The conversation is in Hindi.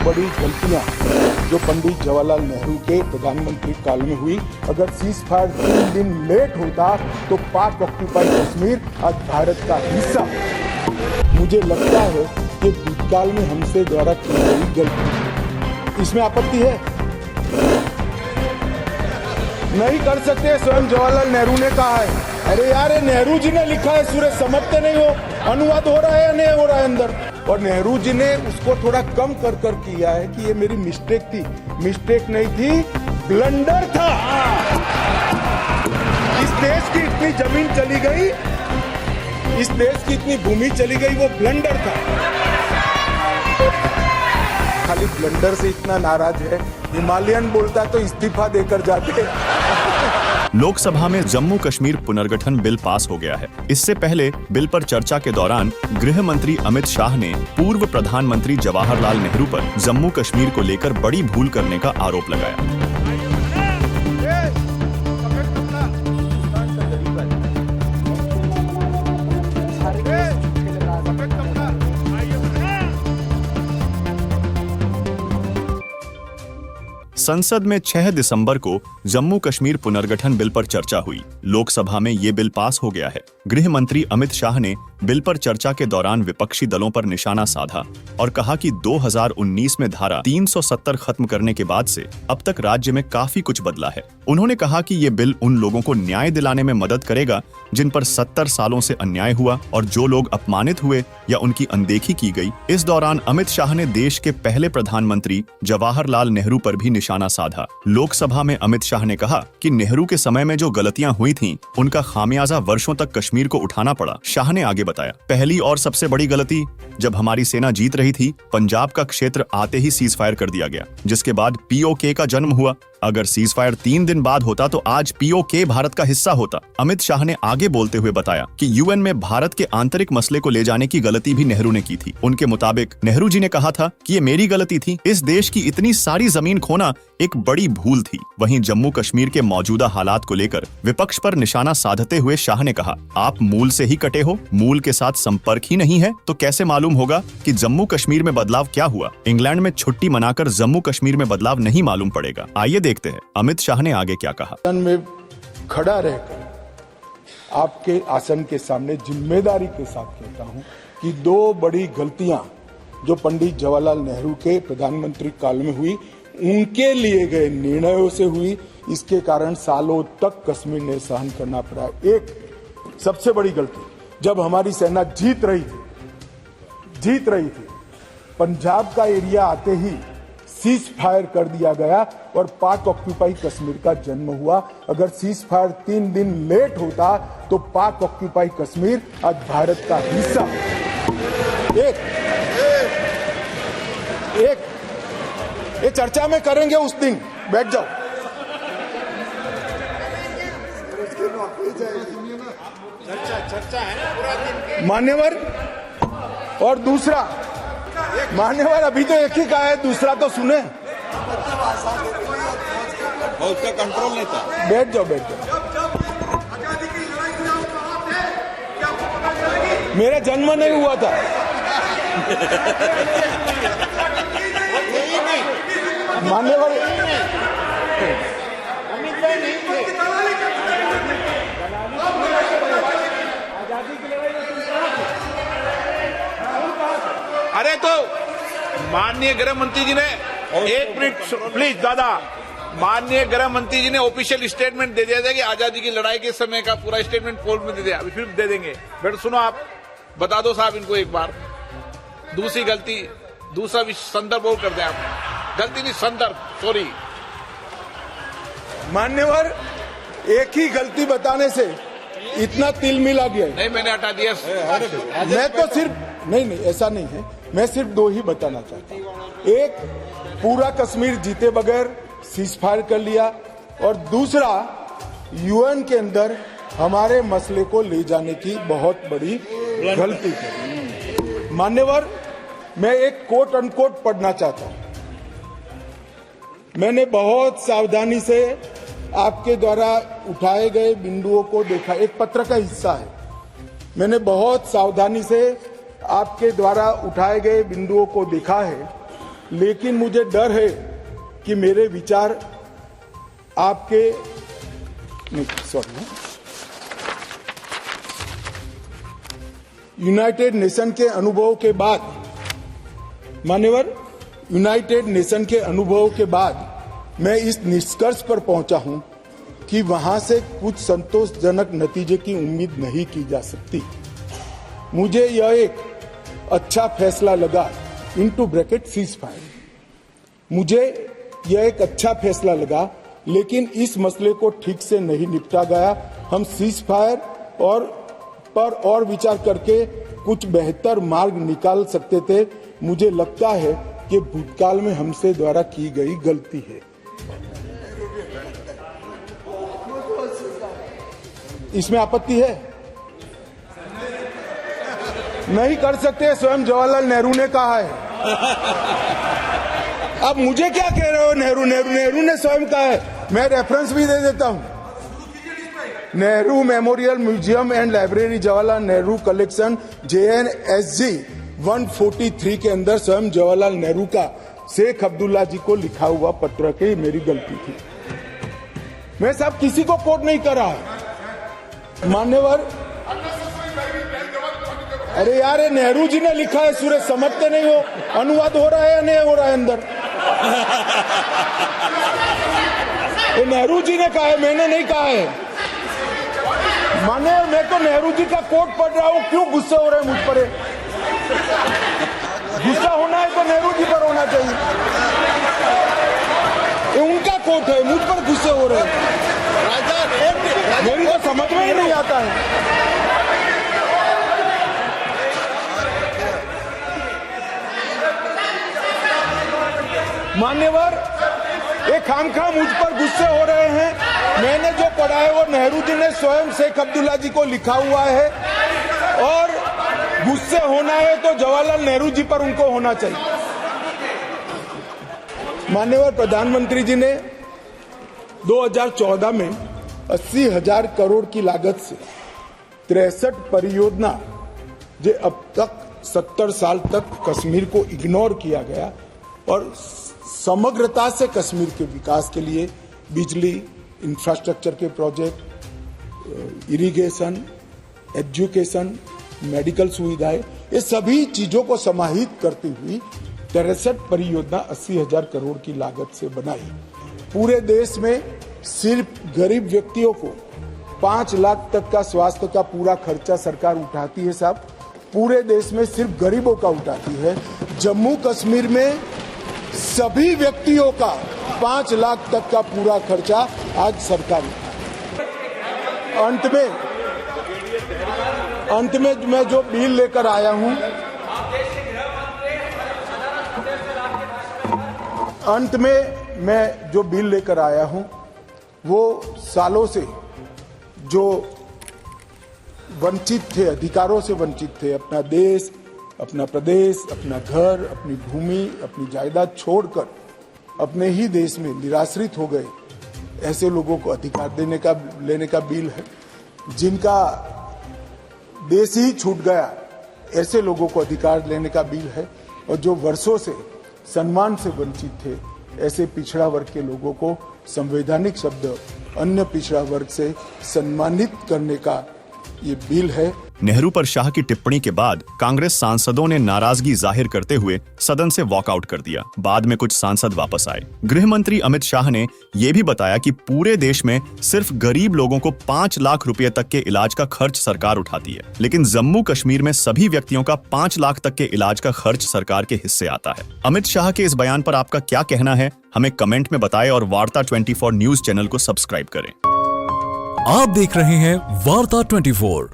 बड़ी गलतियां जो पंडित जवाहरलाल नेहरू के प्रधानमंत्री काल में हुई, अगर सीज फायर 3 दिन लेट होता तो पाक ऑक्यूपाइड कश्मीर आज भारत का हिस्सा। मुझे लगता है कि भूतकाल में हमसे द्वारा की गई गलती, इसमें आपत्ति है? नहीं कर सकते, स्वयं जवाहरलाल नेहरू ने कहा है। अरे यार, नेहरू जी ने लिखा है, सूर्य समझते नहीं हो, अनुवाद हो रहा है या नहीं हो रहा है अंदर। और नेहरू जी ने उसको थोड़ा कम कर किया है कि ये मेरी मिस्टेक थी। मिस्टेक नहीं थी, ब्लंडर था। इस देश की इतनी जमीन चली गई, इस देश की इतनी भूमि चली गई, वो ब्लंडर था। खाली ब्लंडर से इतना नाराज है, हिमालयन बोलता तो इस्तीफा देकर जाते। लोकसभा में जम्मू कश्मीर पुनर्गठन बिल पास हो गया है। इससे पहले बिल पर चर्चा के दौरान गृह मंत्री अमित शाह ने पूर्व प्रधानमंत्री जवाहरलाल नेहरू पर जम्मू कश्मीर को लेकर बड़ी भूल करने का आरोप लगाया। संसद में 6 दिसंबर को जम्मू कश्मीर पुनर्गठन बिल पर चर्चा हुई। लोकसभा में ये बिल पास हो गया है। गृह मंत्री अमित शाह ने बिल पर चर्चा के दौरान विपक्षी दलों पर निशाना साधा और कहा कि 2019 में धारा 370 खत्म करने के बाद से अब तक राज्य में काफी कुछ बदला है। उन्होंने कहा कि ये बिल उन लोगों को न्याय दिलाने में मदद करेगा जिन पर 70 सालों से अन्याय हुआ और जो लोग अपमानित हुए या उनकी अनदेखी की गई। इस दौरान अमित शाह ने देश के पहले प्रधानमंत्री जवाहरलाल नेहरू पर भी निशाना साधा। लोकसभा में अमित शाह ने कहा कि नेहरू के समय में जो गलतियां हुई थीं, उनका खामियाजा वर्षों तक कश्मीर को उठाना पड़ा। शाह ने आगे बताया, पहली और सबसे बड़ी गलती, जब हमारी सेना जीत रही थी, पंजाब का क्षेत्र आते ही सीज फायर कर दिया गया, जिसके बाद पीओके का जन्म हुआ। अगर सीज फायर 3 दिन बाद होता तो आज पीओके भारत का हिस्सा होता। अमित शाह ने आगे बोलते हुए बताया कि यूएन में भारत के आंतरिक मसले को ले जाने की गलती भी नेहरू ने की थी। उनके मुताबिक नेहरू जी ने कहा था कि ये मेरी गलती थी, इस देश की इतनी सारी जमीन खोना एक बड़ी भूल थी। वहीं जम्मू कश्मीर के मौजूदा हालात को लेकर विपक्ष पर निशाना साधते हुए शाह ने कहा, आप मूल से ही कटे हो, मूल के साथ संपर्क ही नहीं है तो कैसे मालूम होगा कि जम्मू कश्मीर में बदलाव क्या हुआ? इंग्लैंड में छुट्टी मनाकर जम्मू कश्मीर में बदलाव नहीं मालूम पड़ेगा। आइए देखते हैं अमित शाह ने आगे क्या कहा। में खड़ा रहकर आपके आसन के सामने जिम्मेदारी के साथ कहता हूं कि 2 बड़ी गलतियां जो पंडित जवाहरलाल नेहरू के प्रधानमंत्री काल में हुई, उनके लिए गए निर्णयों से हुई। इसके कारण सालों तक कश्मीर ने सहन करना पड़ा। एक सबसे बड़ी गलती, जब हमारी सेना जीत रही थी, पंजाब का एरिया आते ही सीज फायर कर दिया गया और पाक ऑक्यूपाई कश्मीर का जन्म हुआ। अगर सीज फायर 3 दिन लेट होता तो पाक ऑक्यूपाई कश्मीर आज भारत का हिस्सा। ये चर्चा में करेंगे उस दिन, बैठ जाओ। चर्चा है ना पूरा दिन, मान्यवर। और दूसरा, मान्यवर अभी तो एक ही कहा है, दूसरा तो सुने। उसका कंट्रोल नहीं था। बैठ जाओ। मेरा जन्म नहीं हुआ था। मान्यवर अरे तो माननीय गृह मंत्री जी ने, एक मिनट प्लीज दादा, माननीय गृह मंत्री जी ने ऑफिशियल स्टेटमेंट दे दिया था कि आजादी की लड़ाई के समय का पूरा स्टेटमेंट पोल में दे दिया, अभी फिर दे देंगे। बेटा सुनो, आप बता दो साहब इनको एक बार। दूसरी गलती, दूसरा संदर्भ और कर दें आप। गलती नहीं, संदर्भ, सॉरी। मान्यवर, एक ही गलती बताने से इतना तिल मिला गया। नहीं, मैंने हटा दिया। मैं तो सिर्फ नहीं, ऐसा नहीं है। मैं सिर्फ 2 ही बताना चाहता हूं। एक, पूरा कश्मीर जीते बगैर सीज फायर कर लिया, और दूसरा, यूएन के अंदर हमारे मसले को ले जाने की बहुत बड़ी गलती की। मान्यवर, मैं एक कोट अनकोट पढ़ना चाहता हूं। मैंने बहुत सावधानी से आपके द्वारा उठाए गए बिंदुओं को देखा, एक पत्र का हिस्सा है। मैंने बहुत सावधानी से आपके द्वारा उठाए गए बिंदुओं को देखा है लेकिन मुझे डर है कि मेरे विचार आपके यूनाइटेड नेशन के अनुभव के बाद, मान्यवर, यूनाइटेड नेशन के अनुभव के बाद मैं इस निष्कर्ष पर पहुंचा हूं कि वहां से कुछ संतोषजनक नतीजे की उम्मीद नहीं की जा सकती। मुझे यह एक अच्छा फैसला लगा, इनटू ब्रैकेट सीज फायर, मुझे यह एक अच्छा फैसला लगा, लेकिन इस मसले को ठीक से नहीं निपटा गया। हम सीज फायर और विचार करके कुछ बेहतर मार्ग निकाल सकते थे। मुझे लगता है कि भूतकाल में हमसे द्वारा की गई गलती है। इसमें आपत्ति है? नहीं कर सकते, स्वयं जवाहरलाल नेहरू ने कहा है। अब मुझे क्या कह रहे हो? नेहरू ने स्वयं कहा है। मैं रेफरेंस भी दे देता हूं। Nehru memorial museum and library, Jawaharlal Nehru collection, JNSG 143 के अंदर स्वयं जवाहरलाल नेहरू का शेख अब्दुल्ला जी को लिखा हुआ पत्र की मेरी गलती थी। मैं साहब किसी को कोट नहीं कर रहा। मान्यवर, अरे यार, ये नेहरू जी ने लिखा है, सूर्य समझते नहीं हो? अनुवाद हो रहा है या नहीं हो रहा है अंदर? ये नेहरू जी ने कहा है, मैंने नहीं कहा है। माने मैं तो नेहरू जी का कोट पढ़ रहा हूं, क्यों गुस्सा हो रहे हैं मुझ पर? गुस्सा होना है तो नेहरू जी पर होना चाहिए। ये उनका कोट है, मुझ पर गुस्से हो रहे हैं। मेरी तो समझ में ही नहीं आता है। मान्यवर, ये खामखा मुझ पर गुस्से हो रहे हैं। मैंने जो पढ़ा है वो नेहरू जी ने स्वयं शेख अब्दुल्ला जी को लिखा हुआ है, और गुस्से होना है तो जवाहरलाल नेहरू जी पर उनको होना चाहिए। माननीय प्रधानमंत्री जी ने 2014 में 80,000 करोड़ की लागत से 63 परियोजना, जो अब तक 70 साल तक कश्मीर को इग्नोर किया गया, और समग्रता से कश्मीर के विकास के लिए बिजली, इंफ्रास्ट्रक्चर के प्रोजेक्ट, इरिगेशन, एजुकेशन, मेडिकल सुविधाएं, ये सभी चीजों को समाहित करती हुई 63 परियोजना 80,000 करोड़ की लागत से बनाई। पूरे देश में सिर्फ गरीब व्यक्तियों को 5 लाख तक का स्वास्थ्य का पूरा खर्चा सरकार उठाती है साहब। पूरे देश में सिर्फ गरीबों का उठाती है। जम्मू कश्मीर में सभी व्यक्तियों का 5 लाख तक का पूरा खर्चा आज सरकार उठाती। अंत में मैं जो बिल लेकर आया हूं, वो सालों से जो वंचित थे, अधिकारों से वंचित थे, अपना देश, अपना प्रदेश, अपना घर, अपनी भूमि, अपनी जायदाद छोड़कर अपने ही देश में निराश्रित हो गए, ऐसे लोगों को अधिकार लेने का बिल है। जिनका देश ही छूट गया, ऐसे लोगों को अधिकार लेने का बिल है। और जो वर्षों से सम्मान से वंचित थे, ऐसे पिछड़ा वर्ग के लोगों को संवैधानिक शब्द अन्य पिछड़ा वर्ग से सम्मानित करने का ये बिल है। नेहरू पर शाह की टिप्पणी के बाद कांग्रेस सांसदों ने नाराजगी जाहिर करते हुए सदन से वॉकआउट कर दिया। बाद में कुछ सांसद वापस आए। गृह मंत्री अमित शाह ने यह भी बताया कि पूरे देश में सिर्फ गरीब लोगों को 5 लाख रुपए तक के इलाज का खर्च सरकार उठाती है, लेकिन जम्मू कश्मीर में सभी व्यक्तियों का 5 लाख तक के इलाज का खर्च सरकार के हिस्से आता है। अमित शाह के इस बयान पर आपका क्या कहना है, हमें कमेंट में बताएं और वार्ता 24 न्यूज चैनल को सब्सक्राइब करें। आप देख रहे हैं वार्ता 24।